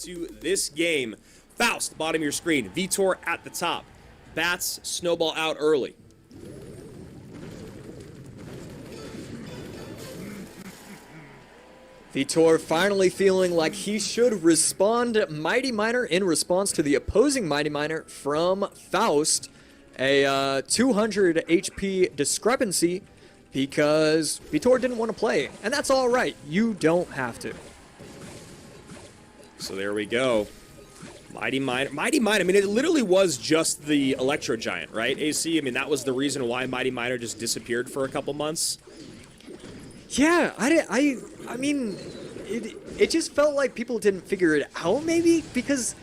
into this game. Faust, bottom of your screen. Vitor at the top. Bats, snowball out early. Vitor finally feeling like he should respond Mighty Miner in response to the opposing Mighty Miner from Faust. A 200 HP discrepancy because Vitor didn't want to play. And that's all right. You don't have to. So there we go. Mighty Miner. Mighty Miner, I mean, it literally was just the Electro Giant, right, AC? I mean, that was the reason why Mighty Miner just disappeared for a couple months. Yeah, I mean, it just felt like people didn't figure it out, maybe, because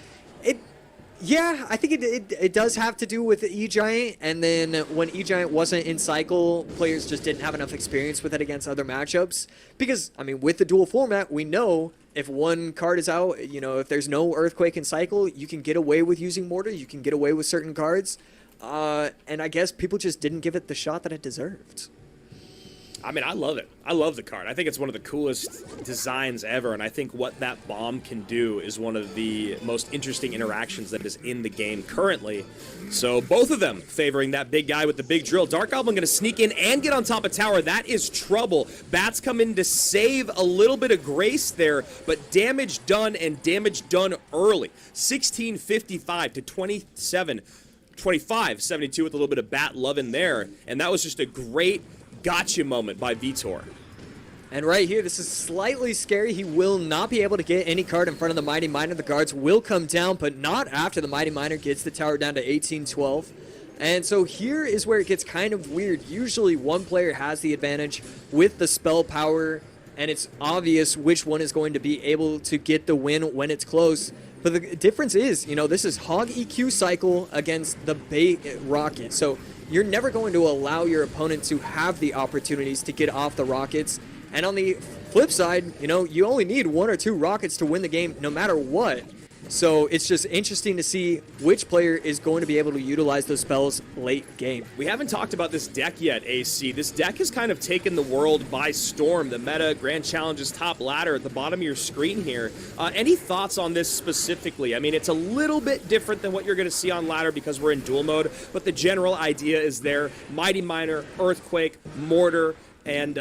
yeah, I think it does have to do with E-Giant, and then when E-Giant wasn't in cycle, players just didn't have enough experience with it against other matchups, because, I mean, with the dual format, we know if one card is out, you know, if there's no Earthquake in cycle, you can get away with using Mortar, you can get away with certain cards, and I guess people just didn't give it the shot that it deserved. I mean, I love it. I love the card. I think it's one of the coolest designs ever, and I think what that bomb can do is one of the most interesting interactions that is in the game currently. So both of them favoring that big guy with the big drill. Dark Goblin going to sneak in and get on top of tower. That is trouble. Bats come in to save a little bit of grace there, but damage done, and damage done early. 1655 to 25-72 with a little bit of bat love in there, and that was just a great gotcha moment by Vitor. And right here, this is slightly scary. He will not be able to get any card in front of the Mighty Miner. The guards will come down, but not after the Mighty Miner gets the tower down to 18-12. And so here is where it gets kind of weird. Usually one player has the advantage with the spell power, and it's obvious which one is going to be able to get the win when it's close. But the difference is, you know, this is Hog EQ cycle against the Bait Rocket. So you're never going to allow your opponent to have the opportunities to get off the rockets. And on the flip side, you know, you only need 1 or 2 rockets to win the game no matter what. So it's just interesting to see which player is going to be able to utilize those spells late game. We haven't talked about this deck yet, AC. This deck has kind of taken the world by storm. The meta Grand Challenges top ladder at the bottom of your screen here. Any thoughts on this specifically? I mean, it's a little bit different than what you're going to see on ladder because we're in dual mode, but the general idea is there. Mighty Miner, Earthquake, Mortar, and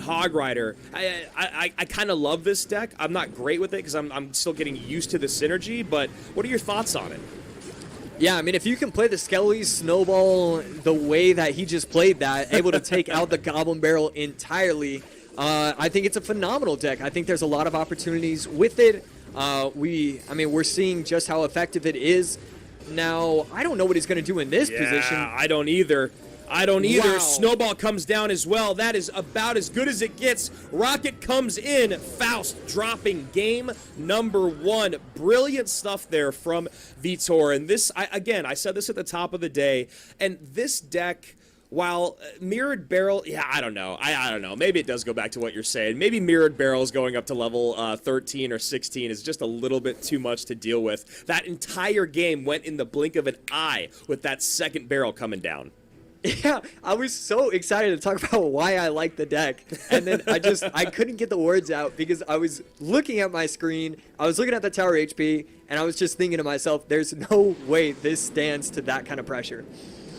Hog Rider. I kind of love this deck. I'm not great with it because I'm still getting used to the synergy, but what are your thoughts on it? Yeah, I mean, if you can play the Skelly Snowball the way that he just played that, able to take out the Goblin Barrel entirely, I think it's a phenomenal deck. I think there's a lot of opportunities with it. I mean, we're seeing just how effective it is. Now, I don't know what he's going to do in this position. I don't either. Wow. Snowball comes down as well. That is about as good as it gets. Rocket comes in. Faust dropping game number 1. Brilliant stuff there from Vitor. And this, again, I said this at the top of the day. And this deck, while Mirrored Barrel, yeah, I don't know. I don't know. Maybe it does go back to what you're saying. Maybe Mirrored Barrels going up to level 13 or 16 is just a little bit too much to deal with. That entire game went in the blink of an eye with that second barrel coming down. Yeah, I was so excited to talk about why I like the deck, and then I couldn't get the words out because I was looking at my screen, I was looking at the tower HP, and I was just thinking to myself, there's no way this stands to that kind of pressure.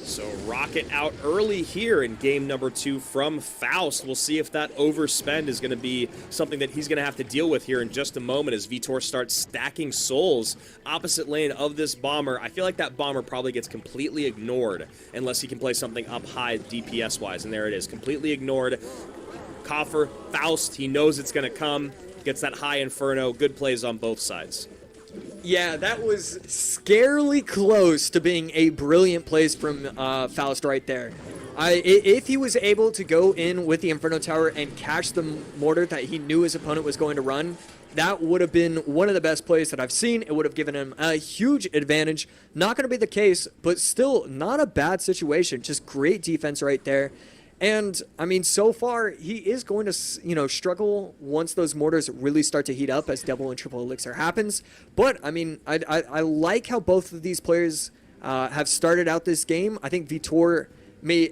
So Rocket out early here in game number 2 from Faust. We'll see if that overspend is going to be something that he's going to have to deal with here in just a moment as Vitor starts stacking souls opposite lane of this bomber. I feel like that bomber probably gets completely ignored unless he can play something up high DPS-wise, and there it is, completely ignored. Coffer, Faust, he knows it's going to come, gets that high Inferno, good plays on both sides. Yeah, that was scarily close to being a brilliant place from Faust right there. If he was able to go in with the Inferno Tower and catch the mortar that he knew his opponent was going to run, that would have been one of the best plays that I've seen. It would have given him a huge advantage. Not going to be the case, but still not a bad situation. Just great defense right there. And, I mean, so far, he is going to, you know, struggle once those mortars really start to heat up as double and triple elixir happens. But, I mean, I like how both of these players have started out this game. I think Vitor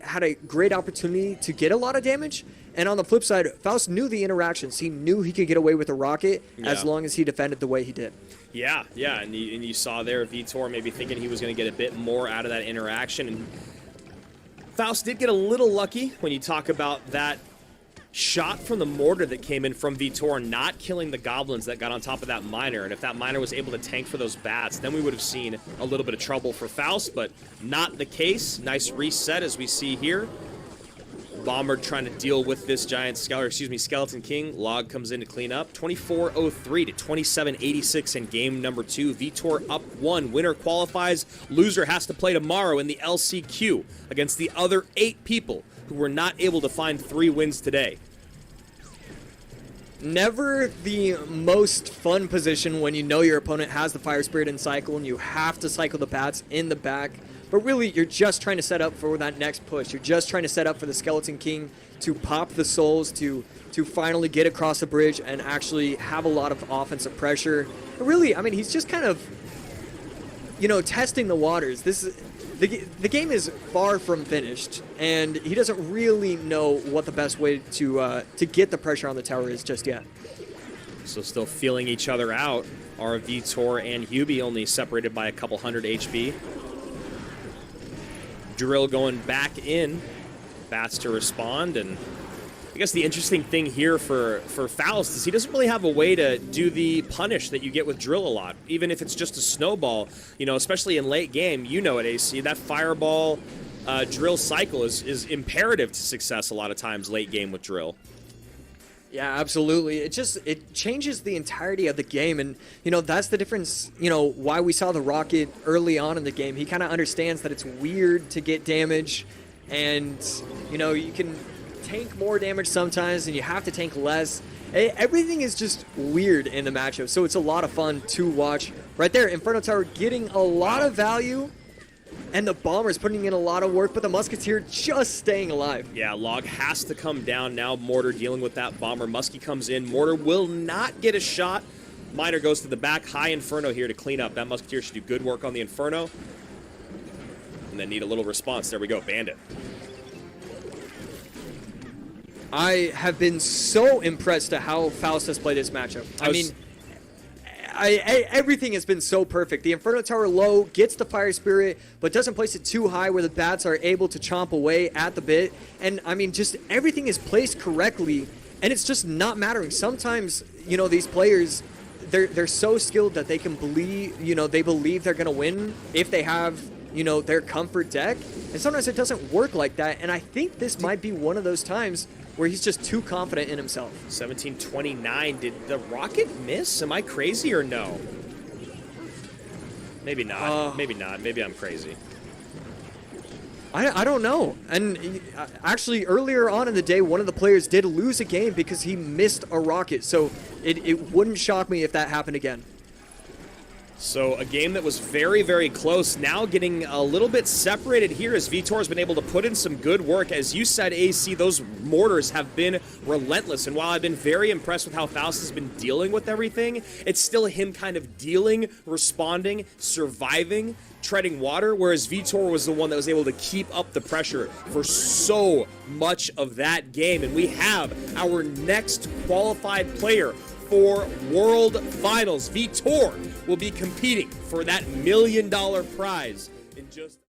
had a great opportunity to get a lot of damage. And on the flip side, Faust knew the interactions. He knew he could get away with a rocket as long as he defended the way he did. Yeah, and you saw there Vitor maybe thinking he was going to get a bit more out of that interaction. And Faust did get a little lucky when you talk about that shot from the mortar that came in from Vitor, not killing the goblins that got on top of that miner. And if that miner was able to tank for those bats, then we would have seen a little bit of trouble for Faust, but not the case. Nice reset as we see here. Bomber trying to deal with this Skeleton King. Log comes in to clean up. 24-03 to 27-86 in game number 2. Vitor up 1. Winner qualifies. Loser has to play tomorrow in the LCQ against the other 8 people who were not able to find 3 wins today. Never the most fun position when you know your opponent has the Fire Spirit in cycle and you have to cycle the bats in the back. But really, you're just trying to set up for that next push. You're just trying to set up for the Skeleton King to pop the souls, to finally get across the bridge and actually have a lot of offensive pressure. But really, I mean, he's just kind of, testing the waters. The game is far from finished, and he doesn't really know what the best way to get the pressure on the tower is just yet. So still feeling each other out are Vitor and Hubie, only separated by a couple hundred HP. Drill going back in, bats to respond, and I guess the interesting thing here for Faust is he doesn't really have a way to do the punish that you get with Drill a lot, even if it's just a snowball, especially in late game, it, AC, that fireball Drill cycle is imperative to success a lot of times late game with Drill. Yeah, absolutely. It changes the entirety of the game, and that's the difference. Why we saw the Rocket early on in the game. He kind of understands that it's weird to get damage, and you can tank more damage sometimes, and you have to tank less. Everything is just weird in the matchup, so it's a lot of fun to watch. Right there, Inferno Tower getting a lot of value. And the Bomber's putting in a lot of work, but the Musketeer just staying alive. Yeah, Log has to come down now. Mortar dealing with that Bomber. Muskie comes in. Mortar will not get a shot. Miner goes to the back. High Inferno here to clean up. That Musketeer should do good work on the Inferno. And then need a little response. There we go, Bandit. I have been so impressed at how Faust has played this matchup. Everything has been so perfect. The Inferno Tower low, gets the Fire Spirit, but doesn't place it too high where the bats are able to chomp away at the bit. And, just everything is placed correctly, and it's just not mattering. Sometimes, these players, they're so skilled that they can believe, they believe they're going to win if they have, their comfort deck. And sometimes it doesn't work like that, and I think this might be one of those times where he's just too confident in himself. 17-29. Did the Rocket miss? Am I crazy or no? Maybe not. Maybe not. Maybe I'm crazy. I don't know. And actually, earlier on in the day, one of the players did lose a game because he missed a rocket. So it wouldn't shock me if that happened again. So a game that was very, very close, now getting a little bit separated here as Vitor's been able to put in some good work. As you said, AC, those mortars have been relentless. And while I've been very impressed with how Faust has been dealing with everything, it's still him kind of dealing, responding, surviving, treading water, whereas Vitor was the one that was able to keep up the pressure for so much of that game. And we have our next qualified player for World Finals. Vitor will be competing for that $1 million prize in just